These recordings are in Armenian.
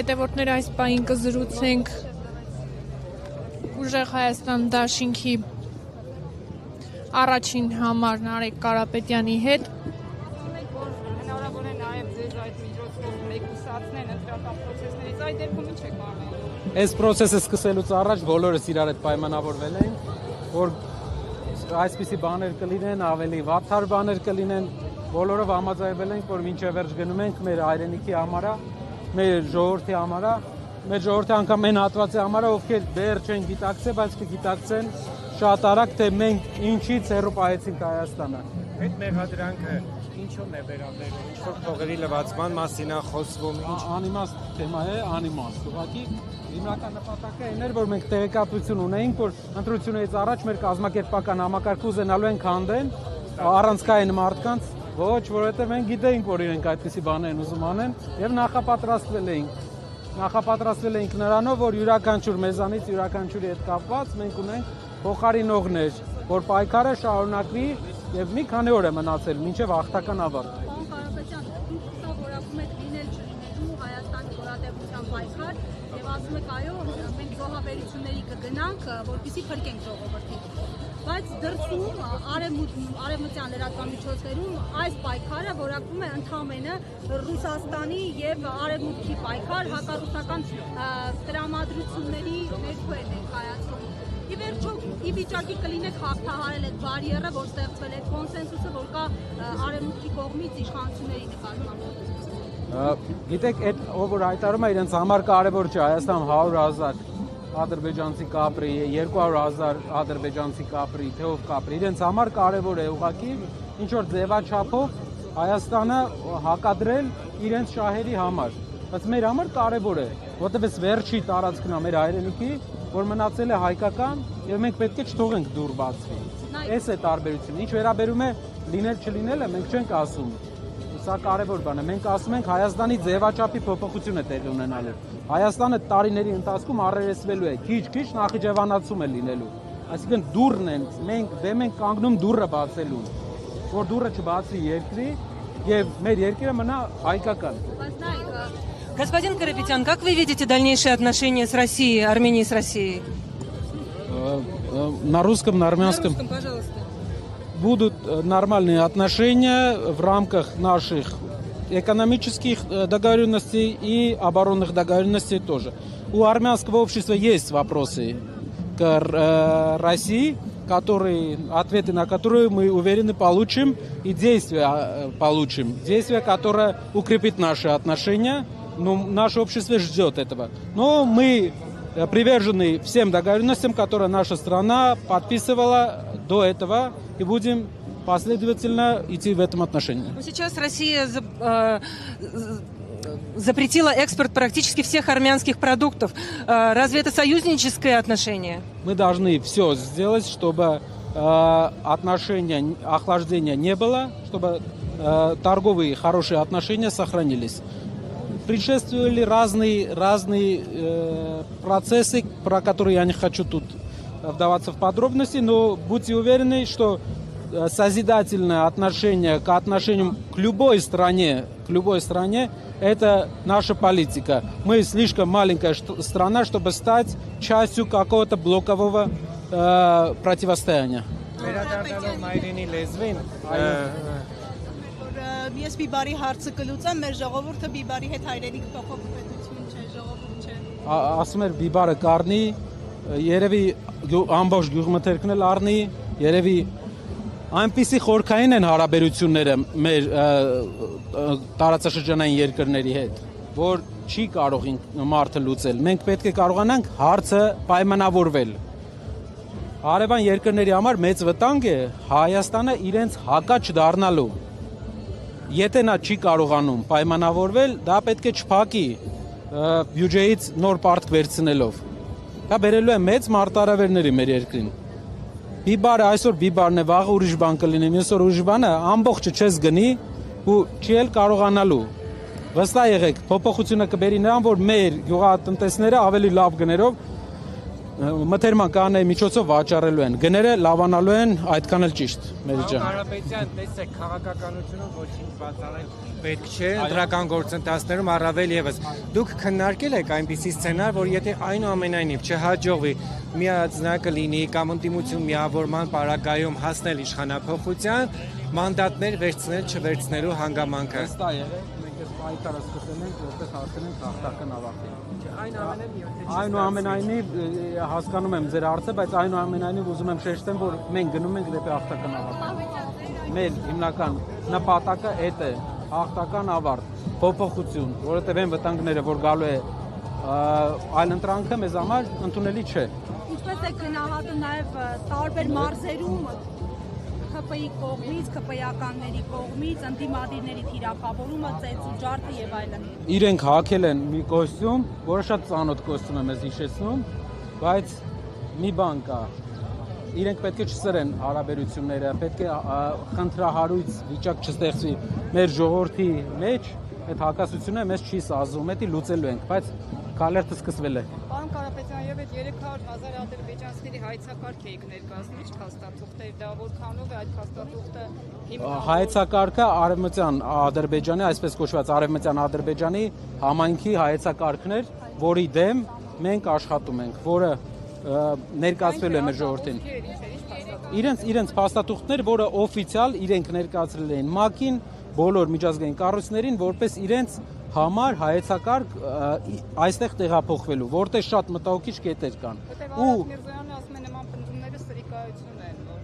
հետևորդներ այս պահին կզրուցենք Ուժեղ Հայաստան դաշինքի առաջին համար Նարեկ Կարապետյանի հետ։ Հնարավոր է նաև ձեզ այդ միջոցով մեկուսացնեն ընտրական process-ներից, այդ դեպքում ինչ եք անում։ Այս process-ը սկսելուց առաջ բոլորս իրար հետ պայմանավորվել ենք, որ այսպիսի բաներ կլինեն, ավելի վատթար բաներ կլինեն, բոլորով համաձայնվել ենք, որ մինչև վերջ գնում ենք մեր հայրենիքի համարա, մեր ժողովրդի համարա, մեր ժողովրդի անգամ այն հատվածի համարա, ովքեր դեռ չեն գիտակցել, բայց կգիտակցեն շատ արագ, թե մենք ինչից հեռու պահեցինք Հայաստանը։ Այդ մեղադրանքը ինչու՞ն է վերաբերում, ինչ-որ փողերի լվացման մասին է խոսվում, ինչ Անիմաստ թեմա է, անիմաստ։ Ուղղակի հիմնական նպատակը այն էր, որ մենք տեղեկատվություն ունեինք, որ ընտրությունից առաջ մեր կազմակերպական համակարգը ուզենալու են քանդեն առանցքային մարդկանց, ոչ, որովհետև մենք գիտեինք, որ իրենք այդպիսի բաներ են ուզում անեն, եւ նախապատրաստվել էինք նրանով, որ յուրաքանչյուր մեզանից յուրաքանչյուրի հետ կապված մենք ունենք փոխարինողներ, որ պայքարը շարունակվի եւ մի քանի օր է մնացել մինչեւ հաղթական ավարտ։ Պարոն Կարապետյան, դուք սա որակում եք լինել չլինելու Հայաստանի խորհրդատվության պայքար եւ ասում եք այո, մենք զոհաբերությունների կգնանք, որպեսզի փրկենք ժողովրդին։ Բայց դրսում արևմտյան լրատվամիջոցներում այս պայքարը որակվում է ընդամենը Ռուսաստանի եւ Արևմուտքի պայքար, հակառուսական տրամադրությունների ներքո է ներկայացվում։ Ի վերջո, ի վիճակի կլինեք հաղթահարել այդ բարիերը, որ ստեղծվել է կոնսենսուսը, որ կա Արևմուտքի կողմից իշխանությունների նկատմամբ։ Գիտեք, այդ ով որ հայտարարում է իրենց համար կարևոր չէ, Հայաստան 100,000 ադրբեջանցի կապրի, 200,000 ադրբեջանցի կապրի, թե ով կապրի, իրենց համար կարևոր է ուղղակի ինչ որ ձևաչափով Հայաստանը հակադրել իրենց շահերի համար, բայց մեր համար կարևոր է, որտեղ այս վերջի տարածքն է մեր հայրենիքի, որ մնացել է հայկական եւ մենք պետք է չթողենք դուր բացվի։ Այս է տարբերությունը։ Ինչ վերաբերում է լինել չլինելը, մենք չենք ասում։ Սա կարևոր բան է։ Մենք ասում ենք Հայաստանի ձևաչափի փոփոխություն է տեղի ունենալու։ Հայաստանը տարիների ընթացքում առերեսվելու է, քիչ-քիչ նախիջևանացում է լինելու։ Այսինքն դուռն են, մենք կանգնում դուռը բացելու, որ դուռը չբացվի երկրի եւ մեր երկիրը мնա հայկական։ Господин Карапетян, как вы видите дальнейшие отношения с Россией, Арменией с Россией? На русском, на армянском. На русском, пожалуйста. Будут нормальные отношения в рамках наших экономических договоренностей и оборонных договоренностей тоже. У армянского общества есть вопросы к России, ответы на которые мы уверены получим, и действия получим. Действия, которые укрепит наши отношения. Но наше общество ждет этого. Но мы привержены всем договоренностям, которые наша страна подписывала до этого, и будем последовательно идти в этом отношении. Сейчас Россия запретила экспорт практически всех армянских продуктов. Разве это союзническое отношение? Мы должны все сделать, чтобы отношения, охлаждения не было, чтобы торговые хорошие отношения сохранились. Предшествовали разные процессы, про которые я не хочу тут вдаваться в подробности, но будьте уверены, что созидательное отношение к отношениям к любой стране, это наша политика. Мы слишком маленькая страна, чтобы стать частью какого-то блокового противостояния. Ես բիբարի հարցը կլուծեմ, մեր ժողովուրդը բիբարի հետ հայրենիք փոխփոխություն չէ, ժողովուրդ չէ։ Ասում էր բիբարը կառնի, երևի ամբողջ գյուղմթերքն էլ առնի, երևի այնպիսի խորքային են հարաբերությունները մեր տարածաշրջանային երկրների հետ, որ չի կարող մարդը լուծել։ Մենք պետք է կարողանանք հարցը պայմանավորվել։ Հարևան երկրների համար մեծ վտանգ է Հայաստանը իրենց հակաչ դառնալու։ Եթե նա չի կարողանում պայմանավորվել, դա պետք է չփակի բյուջեից նոր պարտք վերցնելով։ Դա բերելու է մեծ մարտահրավերների մեր երկրին։ Բիբարը այսօր բիբարն է, վաղը ուրիշ բան կլինի, մյուս օր ուրիշ բանը, ամբողջը չես գնի ու չի էլ կարողանալու։ Վստահ եղեք, փոփոխությունը կբերի նրան, որ մեր գյուղատնտեսները ավելի լավ գներով մթերման կանոնների միջոցով վաճառելու են։ Գները լավանալու են, այդքան էլ ճիշտ, մեր ջան։ Կարապետյան, տեսեք, քաղաքականությունը ոչինչ բացառել պետք չէ, դրական գործընթացներում առավել եւս։ Դուք քննարկել եք այնպիսի սցենար, որ եթե այնուամենայնիվ չհաջողվի միաձնակը լինի կամ ընդդիմություն միավորման պարագայում հասնել իշխանափոխության, մանդատներ վերցնել չվերցնելու հանգամանքը։ Ըստ եղել, մենք այս պայքարը սկսել ենք, որպես հասցնենք հաղթական ավարտին։ Այնուամենայնիվ հասկանում եմ ձեր հարցը, բայց այնուամենայնիվ ուզում եմ շեշտեմ, որ մենք գնում ենք դեպի հաղթական ավարտ։ Մեր հիմնական նպատակը այդ է, հաղթական ավարտ, փոփոխություն, որովհետև այն վտանգները, որ գալու է այլ ընտրանքը մեզ համար ընդունելի չէ։ Ինչպես է գնահատում նաև տարբեր մարզերում ՀՊ-ի կողմից, ՀՊ-ականների կողմից, ընդդիմադիրների թիրախավորումը, ծեծու ջարդը եւ այլն։ Իրենք հագել են մի կոստյում, որը շատ ծանոթ կոստյում է մեզ հիշեցնում, բայց մի բան կա։ Իրենք պետք է չսրեն հարաբերությունները, պետք է խնդրահարույց վիճակ չստեղծվի մեր ժողովրդի մեջ, այդ հակասությունը մեզ չի սազում, դա լուծելու ենք, բայց քալերթը սկսվել է։ Պարոն Կարապետյան, եւ այդ 300,000 ադրբեջանցիների հայցակարգ եք ներկայացնում, ի՞նչ փաստաթուղթ է դա, որքանով է այդ փաստաթուղթը հիմնավորվում։ Հայեցակարգը արևմտյան Ադրբեջանի, այսպես կոչված արևմտյան Ադրբեջանի համայնքի հայեցակարգն էր, որի դեմ մենք աշխատում ենք, որը ներկայացվել է մեր ժողովրդին։ Իրենց փաստաթուղթներ, որը օֆիցիալ իրենք ներկայացրել էին ՄԱԿ-ին, բոլոր միջազգային կառույցներին, որպես իրենց համար հայեցակարգ այստեղ տեղափոխվելու, որտեղ շատ մտահոգիչ կետեր կան։ Ու Միրզոյանը ասում է նման պնդումները սրիկայություն են, որ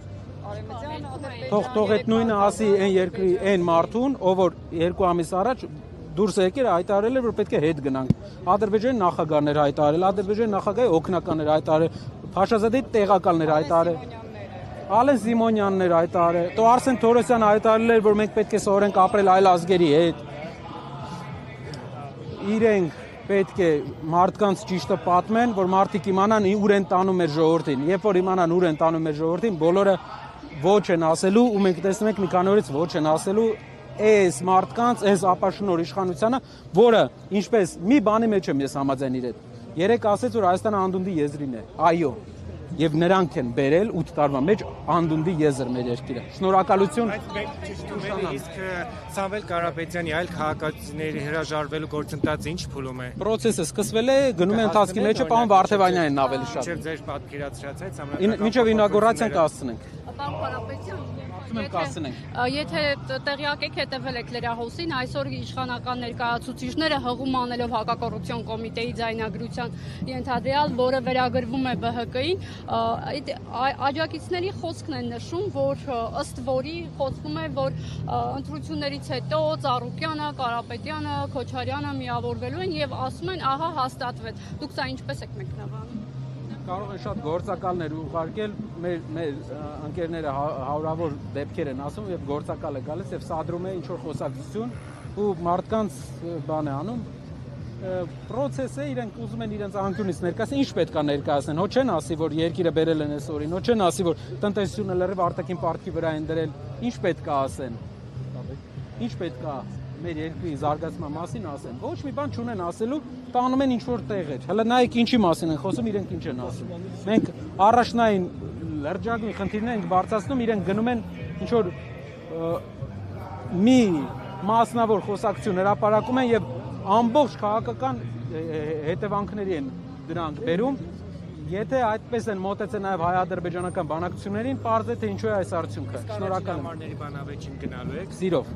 արևմտյան Ադրբեջանը թող այդ նույնը ասի այն երկրի այն մարդուն, ով որ 2 ամիս առաջ դուրս եկել հայտարարել էր, որ պետք է հետ գնանք։ Ադրբեջանի նախագահն էր հայտարարել, Ադրբեջանի նախագահի օգնականն էր հայտարարել, Փաշազադեի տեղակալն էր հայտարարել։ Ալեն Սիմոնյանն էր հայտարարել, તો Արսեն Թորոսյանը հայտարարել էր, որ մենք պետք է սովորենք ապրել այլ ազգերի հետ։ Իրենք պետք է մարդկանց ճիշտը պատմեն, որ մարդիկ իմանան ուր են տանում մեր ժողովրդին։ Երբ որ իմանան ուր են տանում մեր ժողովրդին, բոլորը ոչ են ասելու, ու մենք տեսնում ենք մի քանի օրից ոչ են ասելու այս մարդկանց, այս ապաշնոր իշխանությանը, որը ինչպես մի բանի մեջ եմ ես համաձայն իր հետ։ Երեք ասեց, որ Հայաստանը անդունդի եզրին է։ Այո։ Եվ նրանք են բերել 8 տարվա մեջ անդունդի եզր մեր երկիրը։ Շնորհակալություն։ Իսկ Սամվել Կարապետյանի այլ քաղաքացիների հրաժարվելու գործընթացը ինչ փուլում է։ Պրոցեսը սկսվել է, գնում է ընթացքի մեջ, պարոն Վարդևանյանն ավելի շատ։ Մինչև ձեր պատկերացրած Մինչև ինագորացիան կհասցնենք։ Պարոն Կարապետյան, եթե տեղյակ եք հետևել եք լրահոսին, այսօր իշխանական ներկայացուցիչները հղում անելով հակակոռուպցիոն կոմիտեի ձայնագրության ենթադրյալ, որը վերագրվում է ԲՀԿ-ին, աջակիցների խոսքն են նշում, որ ըստ որի խոսվում է, որ ընտրություններից հետո Ծառուկյանը, Կարապետյանը, Քոչարյանը միավորվելու են եւ ասում են, ահա հաստատվեց։ Դուք սա ինչպես եք մեկնաբանում։ Կարող են շատ գործակալներ ուղարկել, մեր ընկերները հարյուրավոր դեպքեր են ասում, եւ գործակալը գալիս եւ սադրում է ինչ որ խոսակցություն ու մարդկանց բան է անում։ Պրոցեսը իրենք ուզում են իրենց անկյունից ներկայացնել, ինչ պետք է ներկայացնեն։ Հո չեն ասի, որ երկիրը բերել են այսօրին, հո չեն ասի, որ տնտեսությունը լրիվ արտաքին պարտքի վրա են դրել։ Ինչ պետք է ասեն։ Ինչ պետք է մեր երկրի զարգացման մասին ասեն։ Ոչ մի բան չունեն ասելու, տանում են ինչ-որ տեղեր։ Հələ նայեք ինչի մասին են խոսում, իրենք ինչ են ասում։ Մենք առաջնային լրջագույն խնդիրներ ենք բարձրացնում, իրենք գնում են ինչ-որ մի մասնավոր խոսակցություն հրապարակում են եւ ամբողջ քաղաքական հետևանքների են դրանք բերում։ Եթե այդպես են մոտեցել նաև հայ-ադրբեջանական բանակցություններին, պարզ է թե ինչու է այս արդյունքը։ Շնորհակալ եմ։ Համարների բանավեճին գնալու եք։ Սիրով։